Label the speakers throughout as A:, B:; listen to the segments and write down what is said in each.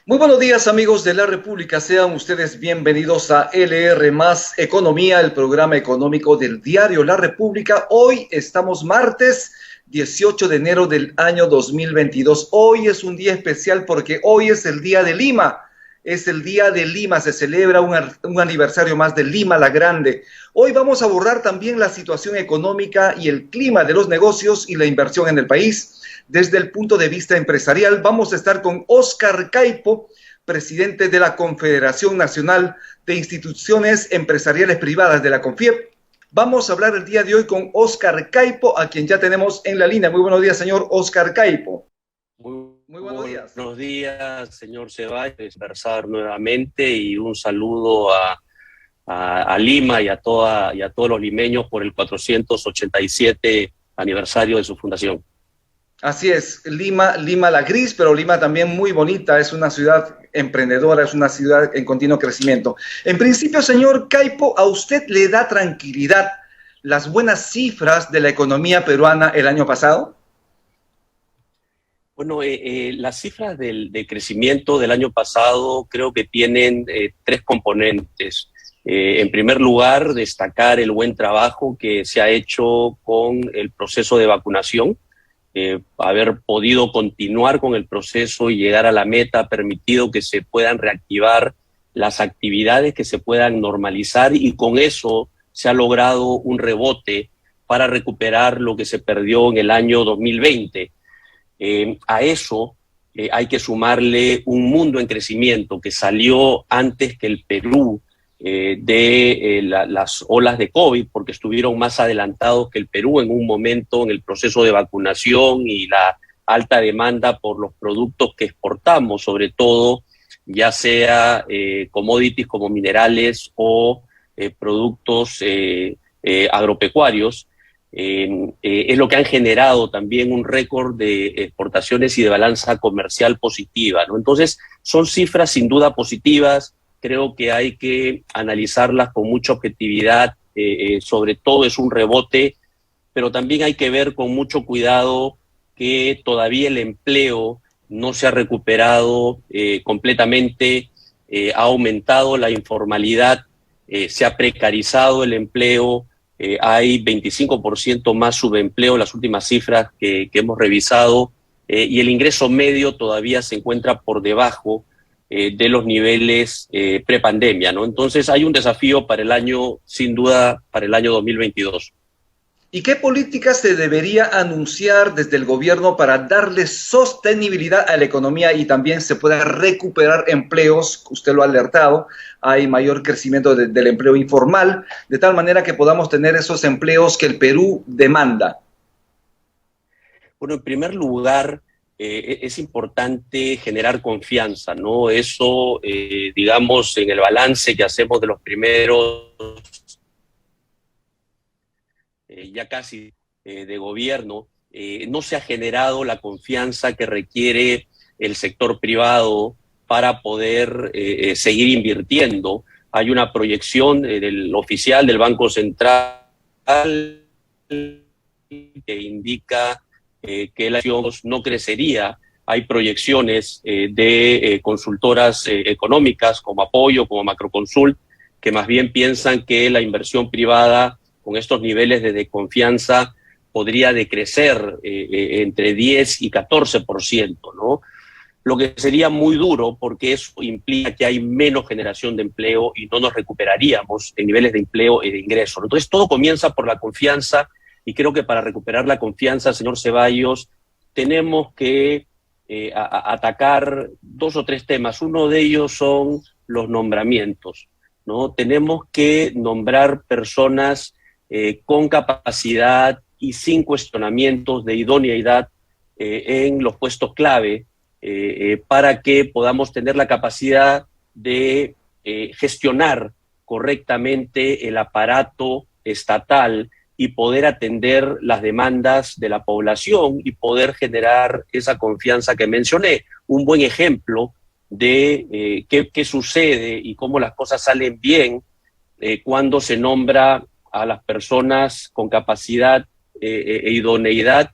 A: Muy buenos días, amigos de la República. Sean ustedes bienvenidos a LR Más Economía, el programa económico del diario La República. Hoy estamos martes 18 de enero del año 2022. Hoy es un día especial porque hoy es el día de Lima. Es el día de Lima, se celebra un aniversario más de Lima la Grande. Hoy vamos a abordar también la situación económica y el clima de los negocios y la inversión en el país. Desde el punto de vista empresarial, vamos a estar con Óscar Caipo, presidente de la Confederación Nacional de Instituciones Empresariales Privadas de la CONFIEP. Vamos a hablar el día de hoy con Óscar Caipo, a quien ya tenemos en la línea. Muy buenos días, señor Óscar Caipo.
B: Muy buenos días, señor Ceballos, conversar nuevamente y un saludo a Lima y a todos los limeños por el 487 aniversario de su fundación.
A: Así es, Lima la gris, pero Lima también muy bonita, es una ciudad emprendedora, es una ciudad en continuo crecimiento. En principio, señor Caipo, ¿a usted le da tranquilidad las buenas cifras de la economía peruana el año pasado?
B: Bueno, las cifras de crecimiento del año pasado creo que tienen tres componentes. En primer lugar, destacar el buen trabajo que se ha hecho con el proceso de vacunación. Haber podido continuar con el proceso y llegar a la meta ha permitido que se puedan reactivar las actividades, que se puedan normalizar, y con eso se ha logrado un rebote para recuperar lo que se perdió en el año 2020. A eso hay que sumarle un mundo en crecimiento que salió antes que el Perú las olas de COVID, porque estuvieron más adelantados que el Perú en un momento en el proceso de vacunación y la alta demanda por los productos que exportamos, sobre todo, ya sea commodities como minerales o productos agropecuarios. Es lo que han generado también un récord de exportaciones y de balanza comercial positiva, ¿no? Entonces, son cifras sin duda positivas. Creo que hay que analizarlas con mucha objetividad, sobre todo es un rebote, pero también hay que ver con mucho cuidado que todavía el empleo no se ha recuperado completamente, ha aumentado la informalidad, se ha precarizado el empleo, hay 25% más subempleo, las últimas cifras que hemos revisado, y el ingreso medio todavía se encuentra por debajo de los niveles prepandemia, ¿no? Entonces hay un desafío para el año, sin duda, para el año 2022.
A: ¿Y qué políticas se debería anunciar desde el gobierno para darle sostenibilidad a la economía y también se pueda recuperar empleos? Usted lo ha alertado, hay mayor crecimiento del empleo informal, de tal manera que podamos tener esos empleos que el Perú demanda.
B: Bueno, en primer lugar, es importante generar confianza, ¿no? Eso, digamos, en el balance que hacemos de los primeros ya casi de gobierno, no se ha generado la confianza que requiere el sector privado para poder seguir invirtiendo. Hay una proyección del oficial del Banco Central que indica que la inflación no crecería. Hay proyecciones de consultoras económicas como Apoyo, como Macroconsult, que más bien piensan que la inversión privada con estos niveles de desconfianza podría decrecer entre 10 y 14%, ¿no? Lo que sería muy duro porque eso implica que hay menos generación de empleo y no nos recuperaríamos en niveles de empleo y de ingreso. Entonces todo comienza por la confianza y creo que para recuperar la confianza, señor Ceballos, tenemos que atacar dos o tres temas. Uno de ellos son los nombramientos, ¿no? Tenemos que nombrar personas con capacidad y sin cuestionamientos de idoneidad en los puestos clave para que podamos tener la capacidad de gestionar correctamente el aparato estatal y poder atender las demandas de la población y poder generar esa confianza que mencioné. Un buen ejemplo de qué sucede y cómo las cosas salen bien cuando se nombra a las personas con capacidad e idoneidad,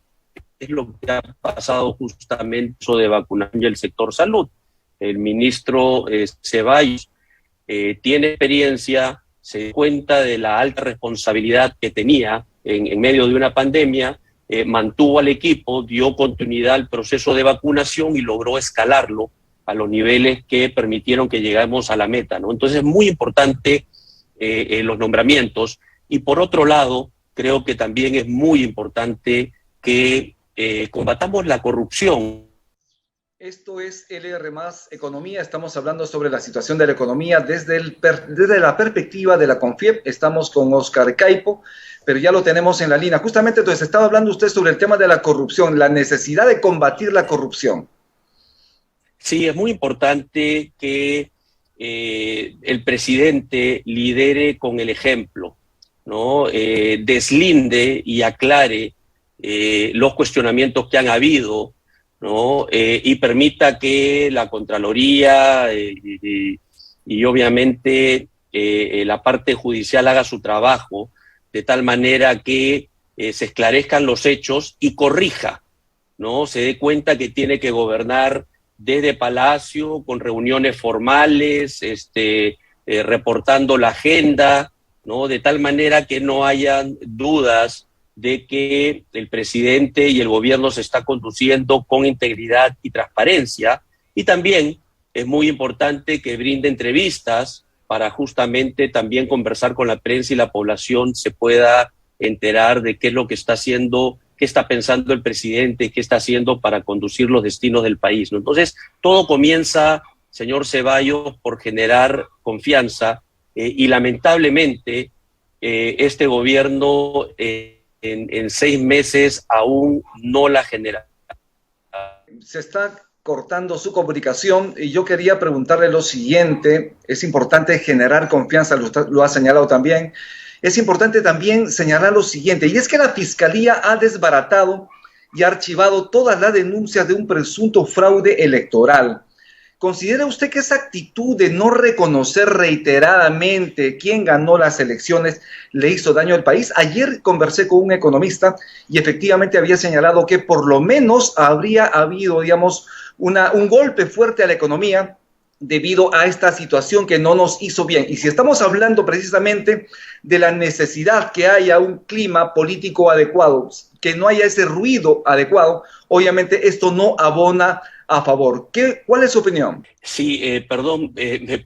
B: es lo que ha pasado justamente de vacunación y el sector salud. el ministro Ceballos tiene experiencia, se dio cuenta de la alta responsabilidad que tenía en medio de una pandemia, mantuvo al equipo, dio continuidad al proceso de vacunación y logró escalarlo a los niveles que permitieron que llegáramos a la meta, ¿no? Entonces es muy importante los nombramientos, y por otro lado, creo que también es muy importante que combatamos la corrupción.
A: Esto es LR más Economía. Estamos hablando sobre la situación de la economía desde la perspectiva de la CONFIEP. Estamos con Oscar Caipo, pero ya lo tenemos en la línea. Justamente, entonces, estaba hablando usted sobre el tema de la corrupción, la necesidad de combatir la corrupción.
B: Sí, es muy importante que el presidente lidere con el ejemplo, ¿no? Deslinde y aclare los cuestionamientos que han habido, ¿no? Y permita que la Contraloría y obviamente la parte judicial haga su trabajo de tal manera que se esclarezcan los hechos y corrija, ¿no? Se dé cuenta que tiene que gobernar desde Palacio, con reuniones formales, reportando la agenda, ¿no? De tal manera que no hayan dudas de que el presidente y el gobierno se está conduciendo con integridad y transparencia. Y también es muy importante que brinde entrevistas para justamente también conversar con la prensa y la población se pueda enterar de qué es lo que está haciendo, qué está pensando el presidente, qué está haciendo para conducir los destinos del país, ¿no? Entonces, todo comienza, señor Ceballos, por generar confianza y lamentablemente este gobierno en 6 meses aún no la genera.
A: Se está cortando su comunicación y yo quería preguntarle lo siguiente. Es importante generar confianza, lo ha señalado también. Es importante también señalar lo siguiente, y es que la Fiscalía ha desbaratado y archivado todas las denuncias de un presunto fraude electoral. ¿Considera usted que esa actitud de no reconocer reiteradamente quién ganó las elecciones le hizo daño al país? Ayer conversé con un economista y efectivamente había señalado que por lo menos habría habido, digamos, un golpe fuerte a la economía debido a esta situación que no nos hizo bien. Y si estamos hablando precisamente de la necesidad que haya un clima político adecuado, que no haya ese ruido adecuado, obviamente esto no abona a favor. ¿Cuál es su opinión?
B: Sí, perdón,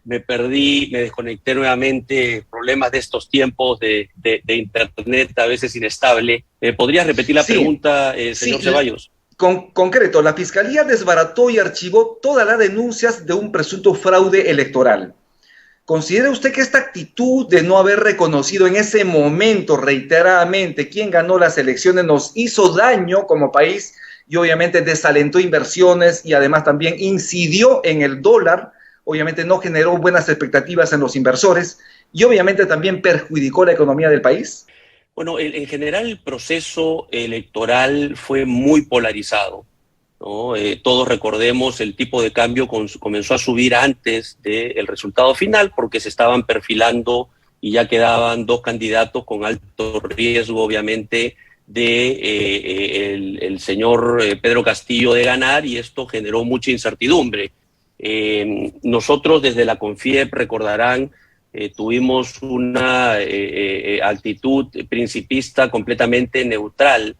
B: me perdí, me desconecté nuevamente, problemas de estos tiempos de internet a veces inestable. ¿Podrías repetir la pregunta, señor Ceballos?
A: Concreto, la Fiscalía desbarató y archivó todas las denuncias de un presunto fraude electoral. ¿Considera usted que esta actitud de no haber reconocido en ese momento reiteradamente quién ganó las elecciones nos hizo daño como país y obviamente desalentó inversiones y además también incidió en el dólar? Obviamente no generó buenas expectativas en los inversores y obviamente también perjudicó la economía del país.
B: Bueno, en general el proceso electoral fue muy polarizado, ¿no? Todos recordemos el tipo de cambio comenzó a subir antes del resultado final porque se estaban perfilando y ya quedaban 2 candidatos con alto riesgo, obviamente, de el señor Pedro Castillo de ganar, y esto generó mucha incertidumbre. Nosotros desde la CONFIEP, recordarán, tuvimos una actitud principista completamente neutral,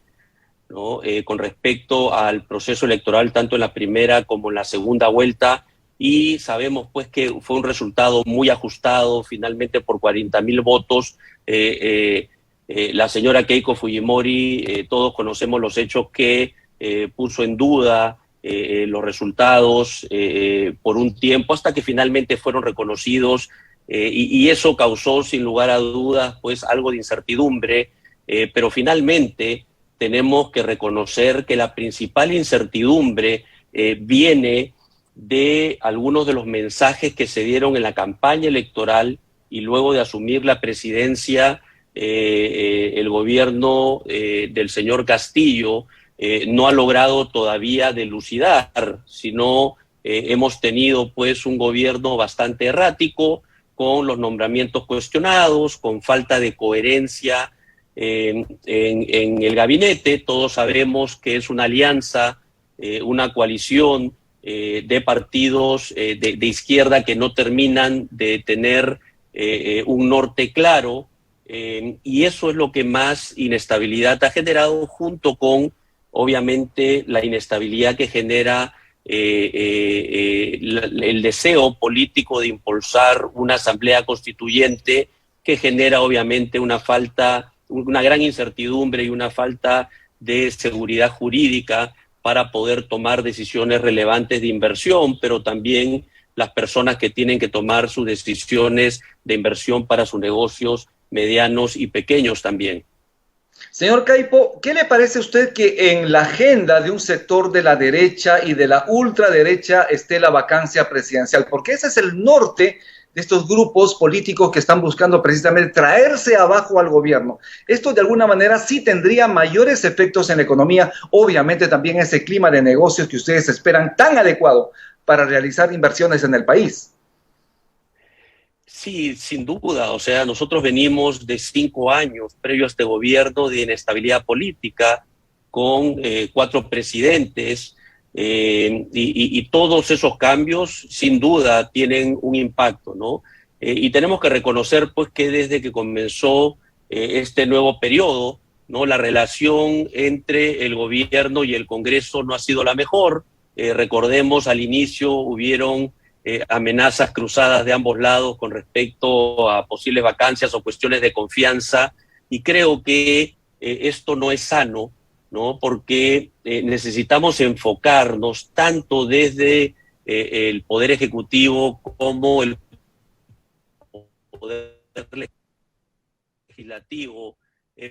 B: ¿no? Con respecto al proceso electoral, tanto en la primera como en la segunda vuelta, y sabemos pues que fue un resultado muy ajustado, finalmente por 40.000 votos. La señora Keiko Fujimori, todos conocemos los hechos que puso en duda los resultados por un tiempo, hasta que finalmente fueron reconocidos. Y eso causó sin lugar a dudas pues algo de incertidumbre, pero finalmente tenemos que reconocer que la principal incertidumbre viene de algunos de los mensajes que se dieron en la campaña electoral y luego de asumir la presidencia el gobierno del señor Castillo no ha logrado todavía dilucidar, sino hemos tenido pues un gobierno bastante errático, con los nombramientos cuestionados, con falta de coherencia en el gabinete. Todos sabemos que es una alianza, una coalición de partidos de izquierda que no terminan de tener un norte claro, y eso es lo que más inestabilidad ha generado, junto con, obviamente, la inestabilidad que genera el deseo político de impulsar una asamblea constituyente que genera, obviamente, una gran incertidumbre y una falta de seguridad jurídica para poder tomar decisiones relevantes de inversión, pero también las personas que tienen que tomar sus decisiones de inversión para sus negocios medianos y pequeños también.
A: Señor Caipo, ¿qué le parece a usted que en la agenda de un sector de la derecha y de la ultraderecha esté la vacancia presidencial? Porque ese es el norte de estos grupos políticos que están buscando precisamente traerse abajo al gobierno. Esto de alguna manera sí tendría mayores efectos en la economía, obviamente también ese clima de negocios que ustedes esperan tan adecuado para realizar inversiones en el país.
B: Sí, sin duda. O sea, nosotros venimos de 5 años previo a este gobierno de inestabilidad política, con 4 presidentes, y todos esos cambios, sin duda, tienen un impacto, ¿no? Y tenemos que reconocer, pues, que desde que comenzó este nuevo periodo, ¿no?, la relación entre el gobierno y el Congreso no ha sido la mejor. Recordemos, al inicio hubieron amenazas cruzadas de ambos lados con respecto a posibles vacancias o cuestiones de confianza, y creo que esto no es sano, ¿no? Porque necesitamos enfocarnos tanto desde el Poder Ejecutivo como el Poder Legislativo,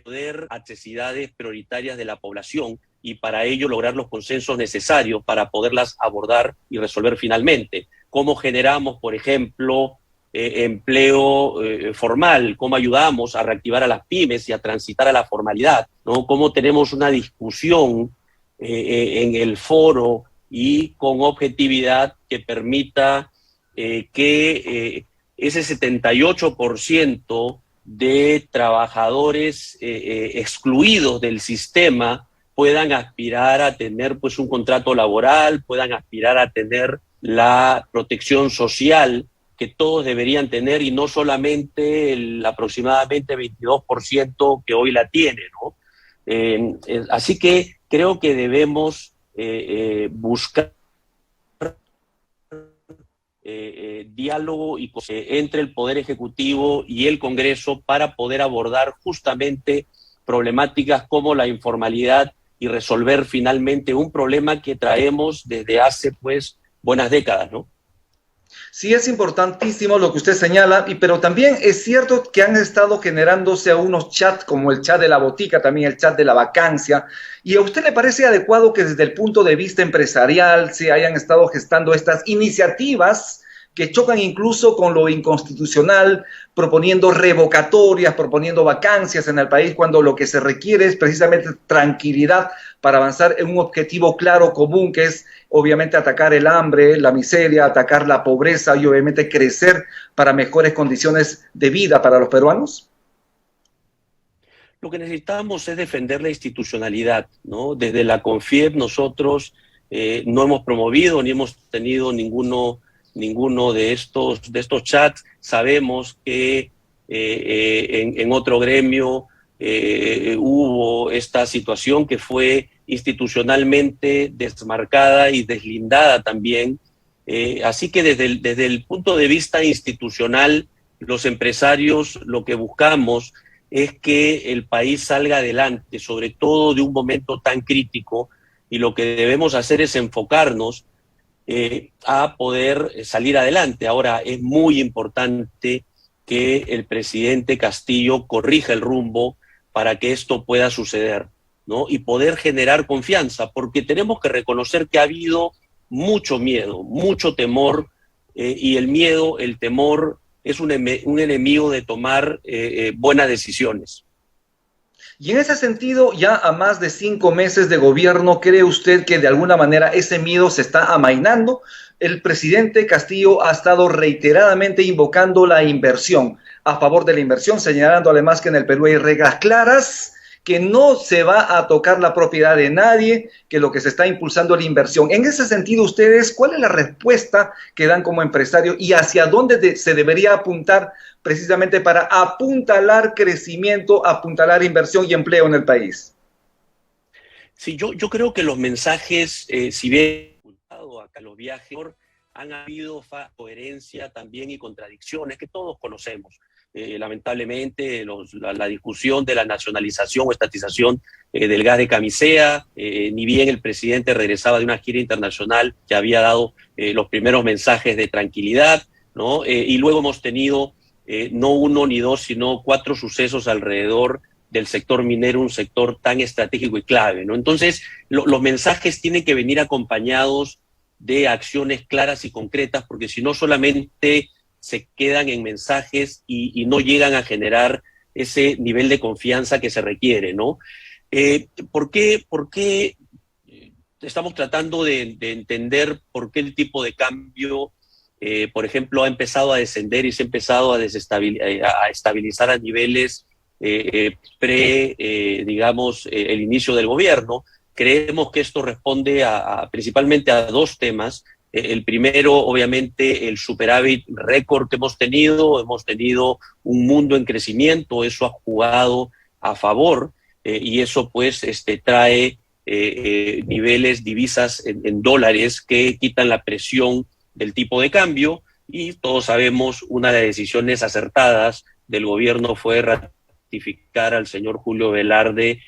B: poder necesidades prioritarias de la población, y para ello lograr los consensos necesarios para poderlas abordar y resolver finalmente. ¿Cómo generamos, por ejemplo, empleo formal? ¿Cómo ayudamos a reactivar a las pymes y a transitar a la formalidad, ¿no? ¿Cómo tenemos una discusión en el foro y con objetividad que permita que ese 78% de trabajadores excluidos del sistema puedan aspirar a tener, pues, un contrato laboral, puedan aspirar a tener la protección social que todos deberían tener, y no solamente el aproximadamente 22% que hoy la tiene, ¿no? Así que creo que debemos buscar diálogo entre el Poder Ejecutivo y el Congreso para poder abordar justamente problemáticas como la informalidad y resolver finalmente un problema que traemos desde hace, pues, buenas décadas, ¿no?
A: Sí, es importantísimo lo que usted señala, pero también es cierto que han estado generándose unos chats como el chat de la botica, también el chat de la vacancia. ¿Y a usted le parece adecuado que desde el punto de vista empresarial se hayan estado gestando estas iniciativas que chocan incluso con lo inconstitucional, proponiendo revocatorias, proponiendo vacancias en el país, cuando lo que se requiere es precisamente tranquilidad para avanzar en un objetivo claro, común, que es obviamente atacar el hambre, la miseria, atacar la pobreza y obviamente crecer para mejores condiciones de vida para los peruanos?
B: Lo que necesitamos es defender la institucionalidad, ¿no? Desde la CONFIEP nosotros no hemos promovido ni hemos tenido ninguno de estos chats. Sabemos que en otro gremio hubo esta situación que fue institucionalmente desmarcada y deslindada también. Así que desde el punto de vista institucional, los empresarios lo que buscamos es que el país salga adelante, sobre todo de un momento tan crítico, y lo que debemos hacer es enfocarnos a poder salir adelante. Ahora, es muy importante que el presidente Castillo corrija el rumbo para que esto pueda suceder, ¿no? Y poder generar confianza, porque tenemos que reconocer que ha habido mucho miedo, mucho temor, y el temor es un enemigo de tomar buenas decisiones.
A: Y en ese sentido, ya a más de 5 meses de gobierno, ¿cree usted que de alguna manera ese miedo se está amainando? El presidente Castillo ha estado reiteradamente invocando la inversión, a favor de la inversión, señalando además que en el Perú hay reglas claras que no se va a tocar la propiedad de nadie, que lo que se está impulsando es la inversión. En ese sentido, ustedes, ¿cuál es la respuesta que dan como empresario y hacia dónde se debería apuntar precisamente para apuntalar crecimiento, apuntalar inversión y empleo en el país?
B: Sí, yo creo que los mensajes, si bien acá los viajes, han habido coherencia también y contradicciones que todos conocemos. Lamentablemente, la discusión de la nacionalización o estatización del gas de camisea, ni bien el presidente regresaba de una gira internacional que había dado los primeros mensajes de tranquilidad, ¿no? Y luego hemos tenido no uno ni dos, sino 4 sucesos alrededor del sector minero, un sector tan estratégico y clave, ¿no? Entonces, los mensajes tienen que venir acompañados de acciones claras y concretas, porque si no solamente se quedan en mensajes y no llegan a generar ese nivel de confianza que se requiere, ¿no? ¿Por qué estamos tratando de entender por qué el tipo de cambio, por ejemplo, ha empezado a descender y se ha empezado a estabilizar a niveles digamos, el inicio del gobierno? Creemos que esto responde principalmente a 2 temas. El primero, obviamente, el superávit récord que hemos tenido un mundo en crecimiento, eso ha jugado a favor y eso pues trae niveles, divisas en dólares que quitan la presión del tipo de cambio, y todos sabemos, una de las decisiones acertadas del gobierno fue ratificar al señor Julio Velarde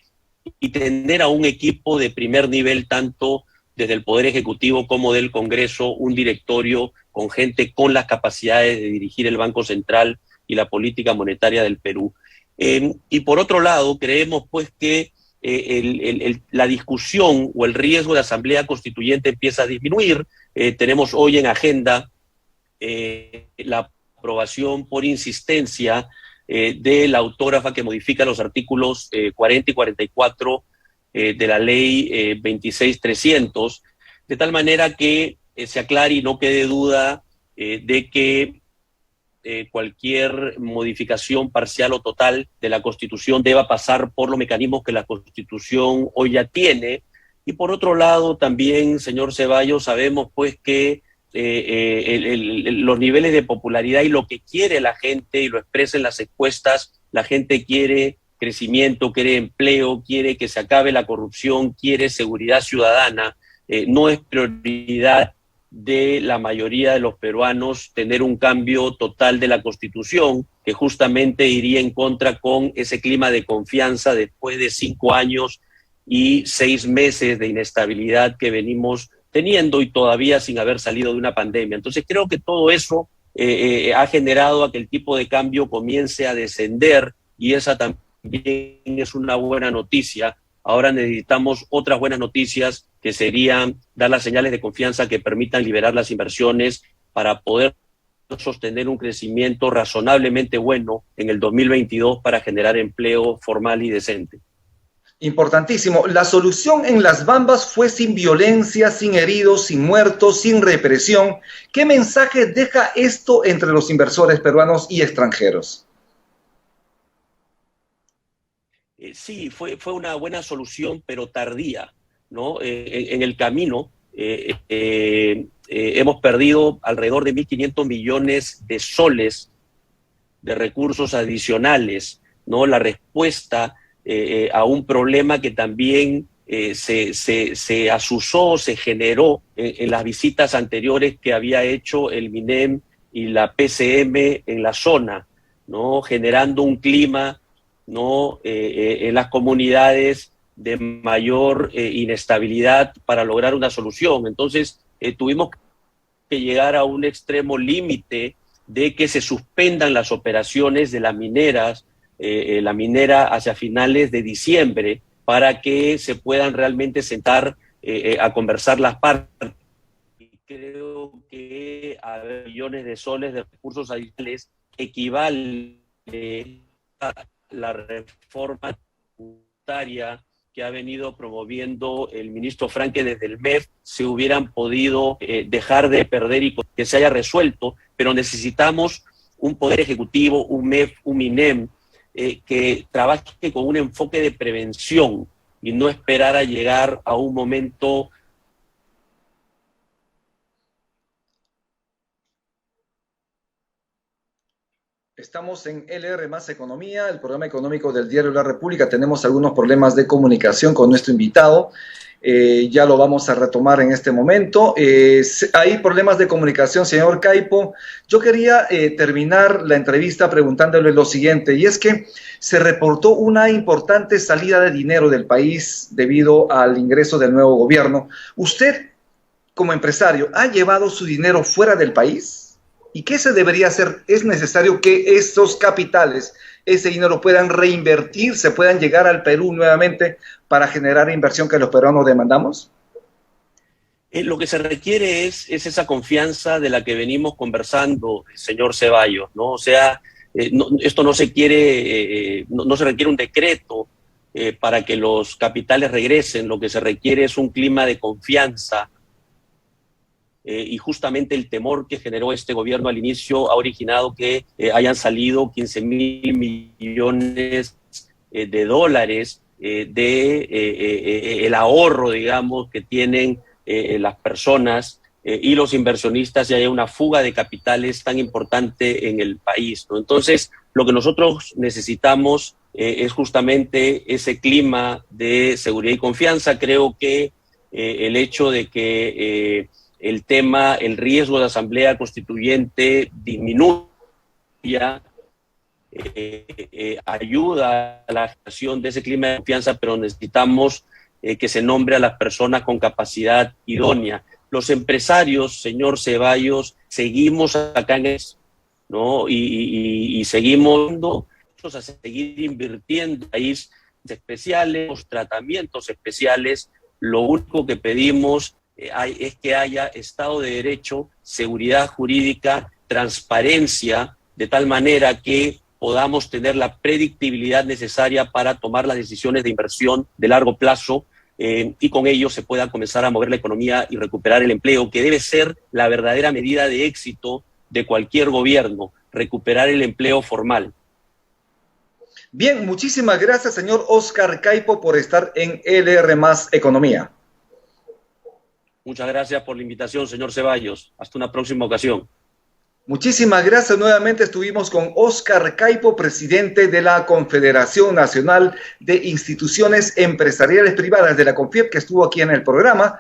B: y tener a un equipo de primer nivel, tanto desde el Poder Ejecutivo como del Congreso, un directorio con gente con las capacidades de dirigir el Banco Central y la política monetaria del Perú. Y por otro lado, creemos pues que la discusión o el riesgo de asamblea constituyente empieza a disminuir. Tenemos hoy en agenda la aprobación por insistencia de la autógrafa que modifica los artículos 40 y 44 de la ley 26300, de tal manera que se aclare y no quede duda de que cualquier modificación parcial o total de la Constitución deba pasar por los mecanismos que la Constitución hoy ya tiene. Y por otro lado, también, señor Ceballos, sabemos pues que los niveles de popularidad y lo que quiere la gente, y lo expresa en las encuestas, la gente quiere crecimiento, quiere empleo, quiere que se acabe la corrupción, quiere seguridad ciudadana. No es prioridad de la mayoría de los peruanos tener un cambio total de la Constitución, que justamente iría en contra con ese clima de confianza después de 5 años y 6 meses de inestabilidad que venimos teniendo y todavía sin haber salido de una pandemia. Entonces creo que todo eso ha generado a que el tipo de cambio comience a descender, y esa también es una buena noticia. Ahora necesitamos otras buenas noticias, que serían dar las señales de confianza que permitan liberar las inversiones para poder sostener un crecimiento razonablemente bueno en el 2022 para generar empleo formal y decente.
A: Importantísimo. La solución en Las Bambas fue sin violencia, sin heridos, sin muertos, sin represión. ¿Qué mensaje deja esto entre los inversores peruanos y extranjeros?
B: Sí, fue una buena solución, pero tardía, ¿no? En el camino hemos perdido alrededor de 1.500 millones de soles de recursos adicionales, ¿no? La respuesta a un problema que también se asusó, se generó en las visitas anteriores que había hecho el MINEM y la PCM en la zona, ¿no? Generando un clima, ¿no? En las comunidades de mayor inestabilidad para lograr una solución. Entonces tuvimos que llegar a un extremo límite de que se suspendan las operaciones de las mineras, la minera hacia finales de diciembre, para que se puedan realmente sentar a conversar las partes. Y creo que a millones de soles de recursos adicionales equivale a la reforma tributaria que ha venido promoviendo el ministro Franque desde el MEF, se hubieran podido dejar de perder y que se haya resuelto, pero necesitamos un poder ejecutivo, un MEF, un MINEM, que trabaje con un enfoque de prevención y no esperar a llegar a un momento.
A: Estamos en LR Más Economía, el programa económico del Diario La República. Tenemos algunos problemas de comunicación con nuestro invitado. Ya lo vamos a retomar en este momento. Hay problemas de comunicación, señor Caipo. Yo quería terminar la entrevista preguntándole lo siguiente, y es que se reportó una importante salida de dinero del país debido al ingreso del nuevo gobierno. ¿Usted, como empresario, ha llevado su dinero fuera del país? ¿Y qué se debería hacer? ¿Es necesario que estos capitales, ese dinero, puedan reinvertirse, puedan llegar al Perú nuevamente para generar inversión que los peruanos demandamos?
B: Lo que se requiere es esa confianza de la que venimos conversando, señor Ceballos, ¿no? O sea, esto no se quiere, no se requiere un decreto para que los capitales regresen. Lo que se requiere es un clima de confianza. Y justamente el temor que generó este gobierno al inicio ha originado que hayan salido 15.000 millones de dólares el ahorro, digamos, que tienen las personas y los inversionistas, y haya una fuga de capitales tan importante en el país, ¿no? Entonces, lo que nosotros necesitamos es justamente ese clima de seguridad y confianza. Creo que el hecho de que el riesgo de asamblea constituyente disminuya, ayuda a la creación de ese clima de confianza, pero necesitamos que se nombre a las personas con capacidad idónea. Los empresarios, señor Ceballos, seguimos acá en eso, ¿no? Y seguimos a seguir invirtiendo en países especiales, tratamientos especiales. Lo único que pedimos es que haya Estado de Derecho, seguridad jurídica, transparencia, de tal manera que podamos tener la predictibilidad necesaria para tomar las decisiones de inversión de largo plazo, y con ello se pueda comenzar a mover la economía y recuperar el empleo, que debe ser la verdadera medida de éxito de cualquier gobierno, recuperar el empleo formal.
A: Bien, muchísimas gracias, señor Oscar Caipo, por estar en LR Más Economía.
B: Muchas gracias por la invitación, señor Ceballos. Hasta una próxima ocasión.
A: Muchísimas gracias. Nuevamente estuvimos con Oscar Caipo, presidente de la Confederación Nacional de Instituciones Empresariales Privadas, de la CONFIEP, que estuvo aquí en el programa.